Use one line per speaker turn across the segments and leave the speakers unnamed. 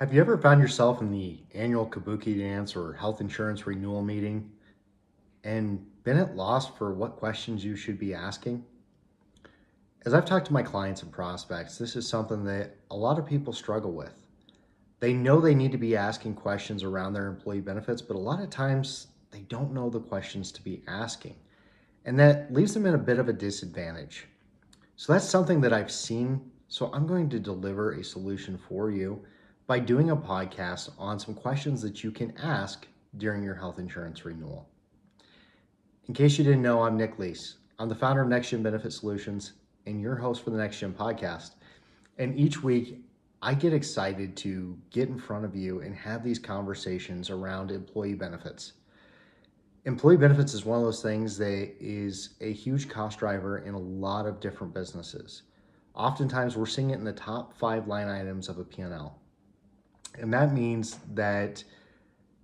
Have you ever found yourself in the annual kabuki dance or health insurance renewal meeting and been at loss for what questions you should be asking? As I've talked to my clients and prospects, this is something that a lot of people struggle with. They know they need to be asking questions around their employee benefits, but a lot of times they don't know the questions to be asking. And that leaves them in a bit of a disadvantage. So that's something that I've seen. So I'm going to deliver a solution for you by doing a podcast on some questions that you can ask during your health insurance renewal. In case you didn't know, I'm Nick Leese. I'm the founder of Next Gen Benefit Solutions and your host for the Next Gen podcast. And each week, I get excited to get in front of you and have these conversations around employee benefits. Employee benefits is one of those things that is a huge cost driver in a lot of different businesses. Oftentimes, we're seeing it in the top 5 line items of a P&L. And that means that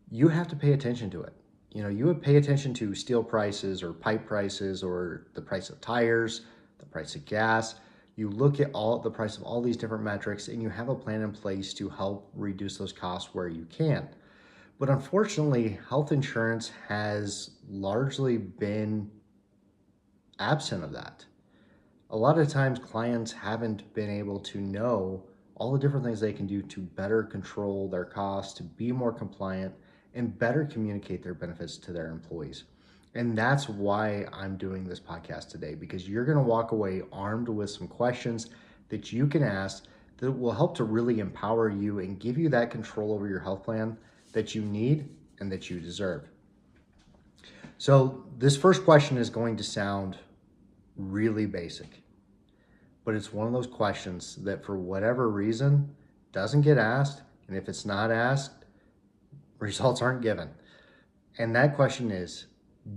you have to pay attention to it. You would pay attention to steel prices or pipe prices or the price of tires, the price of gas. You look at the price of all these different metrics and you have a plan in place to help reduce those costs where you can. But unfortunately, health insurance has largely been absent of that. A lot of times clients haven't been able to know all the different things they can do to better control their costs, to be more compliant, and better communicate their benefits to their employees. And that's why I'm doing this podcast today, because you're going to walk away armed with some questions that you can ask that will help to really empower you and give you that control over your health plan that you need and that you deserve. So this first question is going to sound really basic, but it's one of those questions that for whatever reason doesn't get asked. And if it's not asked, results aren't given. And that question is,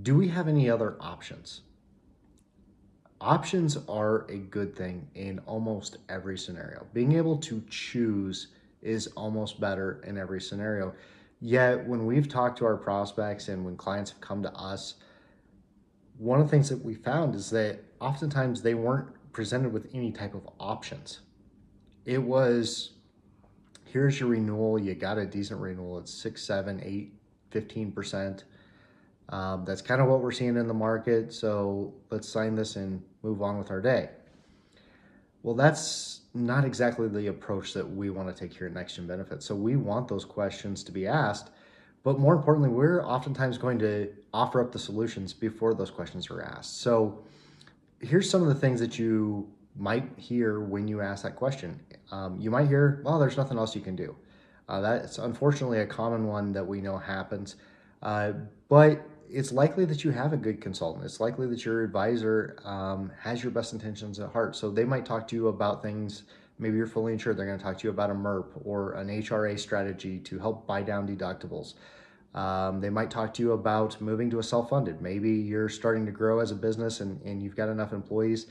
do we have any other options? Options are a good thing in almost every scenario. Being able to choose is almost better in every scenario. Yet when we've talked to our prospects and when clients have come to us, one of the things that we found is that oftentimes they weren't presented with any type of options. It was, here's your renewal. You got a decent renewal. It's 6, 7, 8, 15%. That's kind of what we're seeing in the market. So let's sign this and move on with our day. Well, that's not exactly the approach that we want to take here at Next Gen Benefits. So we want those questions to be asked, but more importantly, we're oftentimes going to offer up the solutions before those questions are asked. So here's some of the things that you might hear when you ask that question. You might hear, well, there's nothing else you can do. That's unfortunately a common one that we know happens, but it's likely that you have a good consultant. It's likely that your advisor has your best intentions at heart. So they might talk to you about things. Maybe you're fully insured. They're going to talk to you about a MERP or an HRA strategy to help buy down deductibles. They might talk to you about moving to a self-funded. Maybe you're starting to grow as a business and you've got enough employees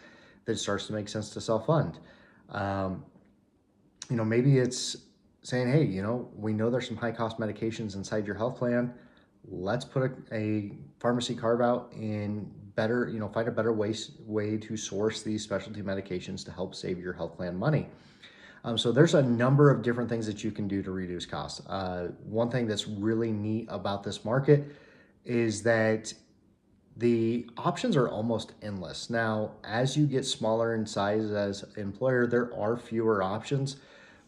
that it starts to make sense to self-fund. Maybe it's saying, hey, we know there's some high-cost medications inside your health plan. Let's put a pharmacy carve out and find a better way to source these specialty medications to help save your health plan money. So there's a number of different things that you can do to reduce costs. One thing that's really neat about this market is that the options are almost endless. Now, as you get smaller in size as an employer, there are fewer options,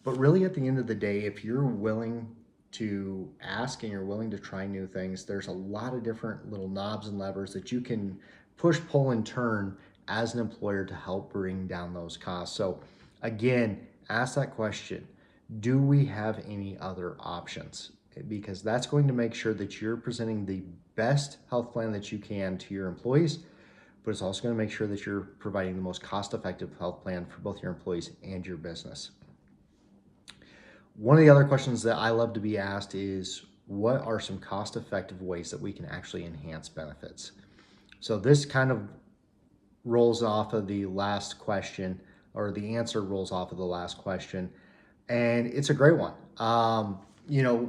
but really at the end of the day, if you're willing to ask and you're willing to try new things, there's a lot of different little knobs and levers that you can push, pull, and turn as an employer to help bring down those costs. So again, ask that question, do we have any other options? Because that's going to make sure that you're presenting the best health plan that you can to your employees, but it's also going to make sure that you're providing the most cost-effective health plan for both your employees and your business. One of the other questions that I love to be asked is, what are some cost-effective ways that we can actually enhance benefits? So this kind of rolls off of the last question, or the answer rolls off of the last question, and it's a great one.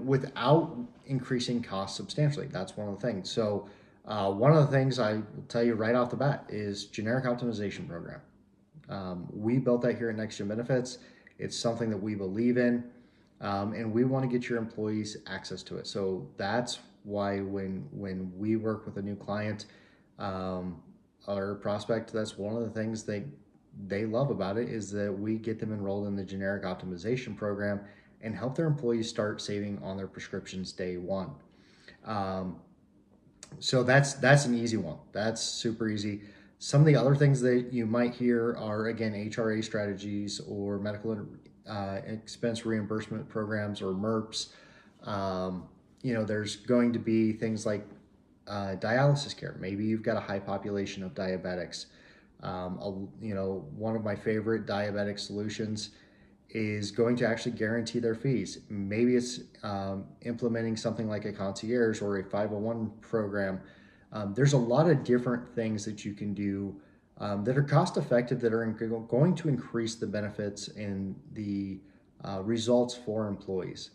Without increasing costs substantially, that's one of the things. So one of the things I will tell you right off the bat is generic optimization program. We built that here at Next Gen Benefits. It's something that we believe in. and we want to get your employees access to it. So that's why when we work with a new client um, or prospect, that's one of the things they love about it is that we get them enrolled in the generic optimization program and help their employees start saving on their prescriptions day one. Um, so that's an easy one. That's super easy. Some of the other things that you might hear are again HRA strategies or medical expense reimbursement programs or MERPs. There's going to be things like dialysis care. Maybe you've got a high population of diabetics. One of my favorite diabetic solutions is going to actually guarantee their fees. Maybe it's implementing something like a concierge or a 501 program. There's a lot of different things that you can do that are cost effective, that are going to increase the benefits and the results for employees.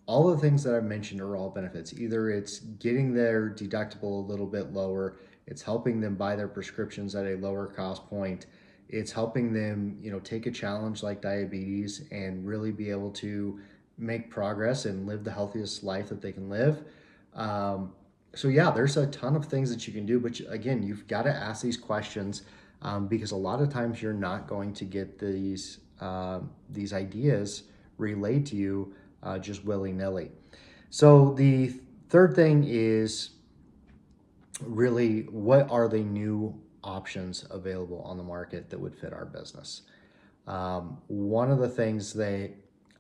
All of the things that I've mentioned are all benefits. Either it's getting their deductible a little bit lower, it's helping them buy their prescriptions at a lower cost point, it's helping them, take a challenge like diabetes and really be able to make progress and live the healthiest life that they can live. So yeah, there's a ton of things that you can do, but again, you've got to ask these questions because a lot of times you're not going to get these ideas relayed to you just willy-nilly. So the third thing is really, what are the new options available on the market that would fit our business? One of the things that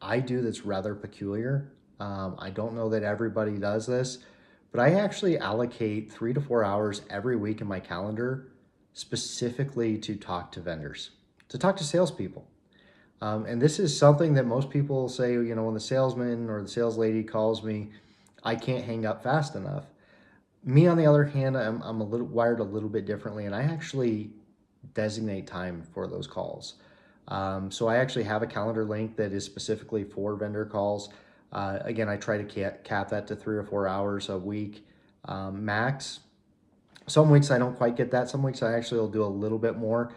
I do that's rather peculiar, I don't know that everybody does this, but I actually allocate 3 to 4 hours every week in my calendar specifically to talk to vendors, to talk to salespeople. And this is something that most people say, when the salesman or the sales lady calls me, I can't hang up fast enough. Me, on the other hand, I'm a little wired a little bit differently, and I actually designate time for those calls. So I actually have a calendar link that is specifically for vendor calls. Again, I try to cap that to 3 or 4 hours a week max. Some weeks I don't quite get that. Some weeks I actually will do a little bit more.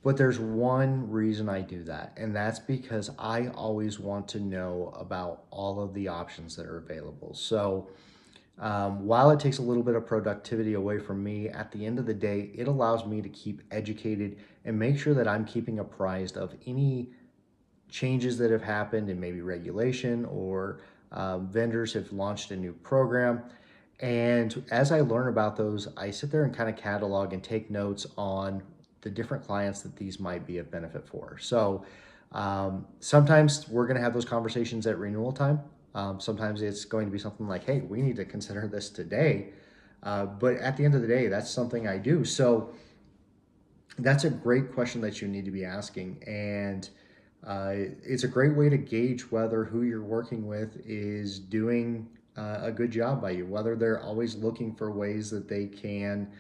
But there's one reason I do that, and that's because I always want to know about all of the options that are available. So while it takes a little bit of productivity away from me, at the end of the day, it allows me to keep educated and make sure that I'm keeping apprised of any changes that have happened in maybe regulation or vendors have launched a new program. And as I learn about those, I sit there and kind of catalog and take notes on the different clients that these might be of benefit for. So sometimes we're going to have those conversations at renewal time. Sometimes it's going to be something like, hey, we need to consider this today. But at the end of the day, that's something I do. So that's a great question that you need to be asking. And it's a great way to gauge whether who you're working with is doing a good job by you, whether they're always looking for ways that they can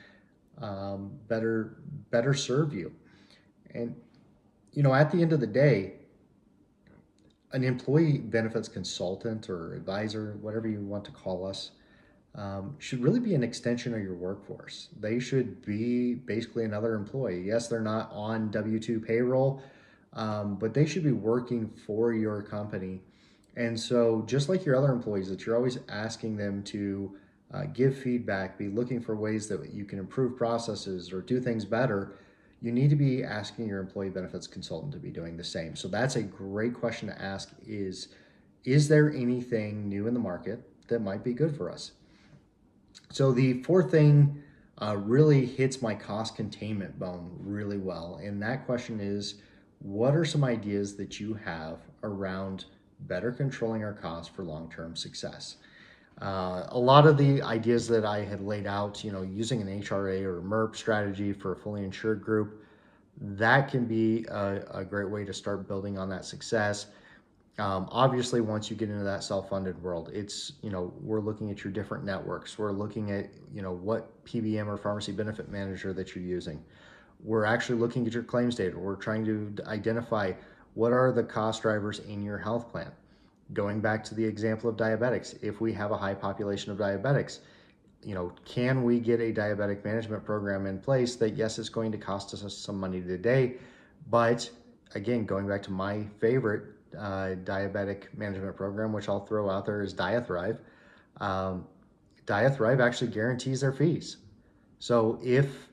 better serve you. And, at the end of the day, an employee benefits consultant or advisor, whatever you want to call us, should really be an extension of your workforce. They should be basically another employee. Yes, they're not on W-2 payroll, but they should be working for your company. And so just like your other employees, that you're always asking them to give feedback, be looking for ways that you can improve processes or do things better, you need to be asking your employee benefits consultant to be doing the same. So that's a great question to ask is there anything new in the market that might be good for us? So the fourth thing really hits my cost containment bone really well. And that question is, what are some ideas that you have around better controlling our costs for long-term success? A lot of the ideas that I had laid out, using an HRA or MERP strategy for a fully insured group, that can be a great way to start building on that success. Obviously, once you get into that self-funded world, it's, we're looking at your different networks. We're looking at, what PBM or pharmacy benefit manager that you're using. We're actually looking at your claims data. We're trying to identify what are the cost drivers in your health plan. Going back to the example of diabetics, if we have a high population of diabetics, can we get a diabetic management program in place that, yes, it's going to cost us some money today, but again, going back to my favorite diabetic management program, which I'll throw out there, is DiaThrive. Um, DiaThrive actually guarantees their fees. So if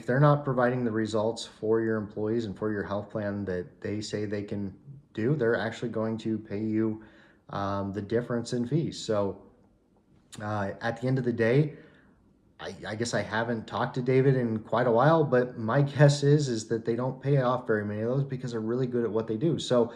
they're not providing the results for your employees and for your health plan that they say they can do, they're actually going to pay you the difference in fees. So at the end of the day, I guess I haven't talked to David in quite a while, but my guess is that they don't pay off very many of those because they're really good at what they do. So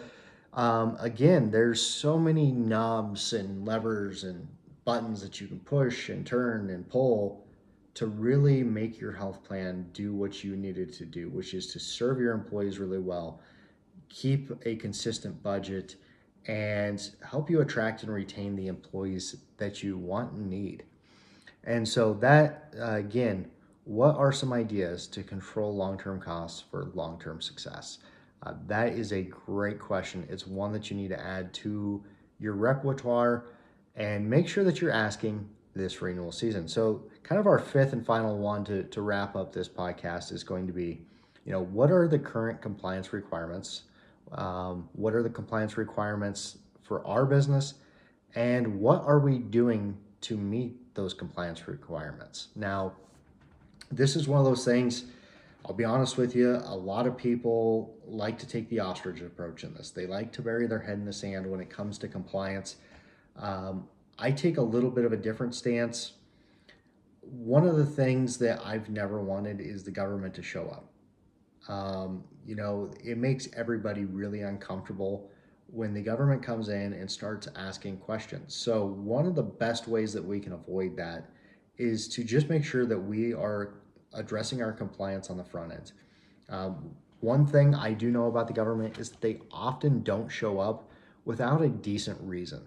again, there's so many knobs and levers and buttons that you can push and turn and pull to really make your health plan do what you needed to do, which is to serve your employees really well, keep a consistent budget, and help you attract and retain the employees that you want and need. And so that, again, what are some ideas to control long-term costs for long-term success? That is a great question. It's one that you need to add to your repertoire and make sure that you're asking this renewal season. So kind of our fifth and final one to wrap up this podcast is going to be, what are the current compliance requirements? What are the compliance requirements for our business? And what are we doing to meet those compliance requirements? Now, this is one of those things, I'll be honest with you, a lot of people like to take the ostrich approach in this. They like to bury their head in the sand when it comes to compliance. I take a little bit of a different stance. One of the things that I've never wanted is the government to show up. It makes everybody really uncomfortable when the government comes in and starts asking questions. So one of the best ways that we can avoid that is to just make sure that we are addressing our compliance on the front end. One thing I do know about the government is that they often don't show up without a decent reason.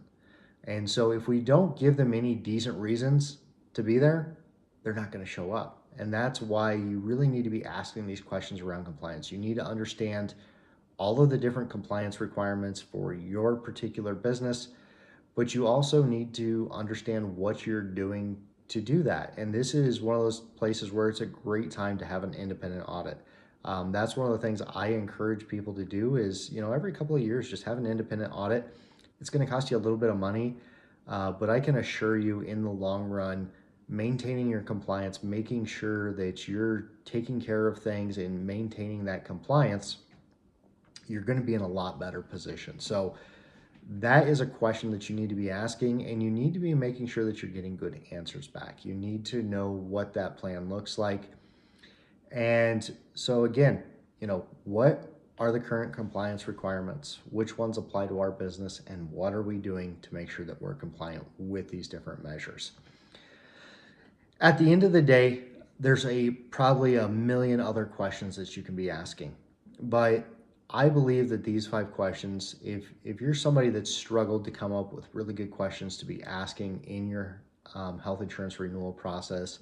And so if we don't give them any decent reasons to be there, they're not going to show up. And that's why you really need to be asking these questions around compliance. You need to understand all of the different compliance requirements for your particular business, but you also need to understand what you're doing to do that. And this is one of those places where it's a great time to have an independent audit. That's one of the things I encourage people to do is, every couple of years, just have an independent audit. It's going to cost you a little bit of money, but I can assure you in the long run, maintaining your compliance, making sure that you're taking care of things and maintaining that compliance, you're going to be in a lot better position. So that is a question that you need to be asking, and you need to be making sure that you're getting good answers back. You need to know what that plan looks like. And so again, what are the current compliance requirements? Which ones apply to our business? And what are we doing to make sure that we're compliant with these different measures? At the end of the day, there's probably a million other questions that you can be asking. But I believe that these 5 questions, if you're somebody that's struggled to come up with really good questions to be asking in your health insurance renewal process,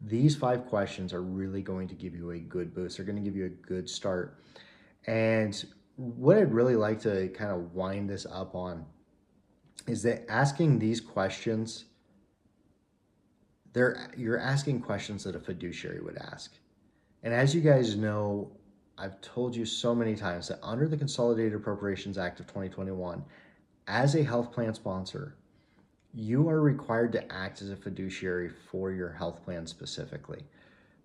these 5 questions are really going to give you a good boost. They're going to give you a good start. And what I'd really like to kind of wind this up on is that asking these questions, you're asking questions that a fiduciary would ask. And as you guys know, I've told you so many times that under the Consolidated Appropriations Act of 2021, as a health plan sponsor, you are required to act as a fiduciary for your health plan specifically.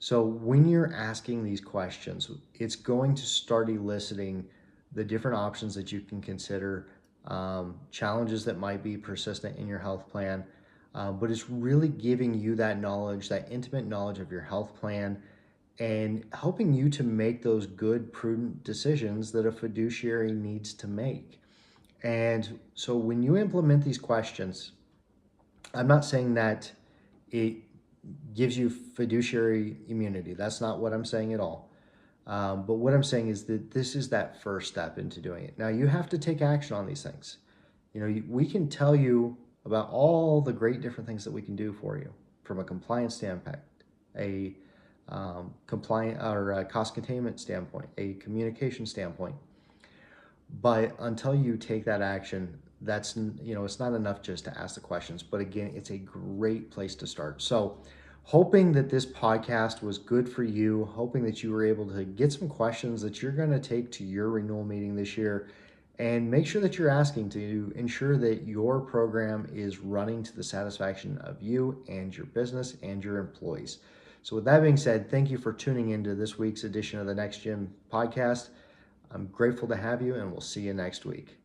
So when you're asking these questions, it's going to start eliciting the different options that you can consider, challenges that might be persistent in your health plan, but it's really giving you that knowledge, that intimate knowledge of your health plan, and helping you to make those good, prudent decisions that a fiduciary needs to make. And so when you implement these questions, I'm not saying that it gives you fiduciary immunity. That's not what I'm saying at all. But what I'm saying is that this is that first step into doing it. Now, you have to take action on these things. We can tell you about all the great different things that we can do for you from a compliance standpoint, a compliant or a cost containment standpoint, a communication standpoint. But until you take that action, that's, it's not enough just to ask the questions. But again, it's a great place to start. So hoping that this podcast was good for you, hoping that you were able to get some questions that you're going to take to your renewal meeting this year And make sure that you're asking to ensure that your program is running to the satisfaction of you and your business and your employees. So, with that being said, thank you for tuning into this week's edition of the Next Gen podcast. I'm grateful to have you, and we'll see you next week.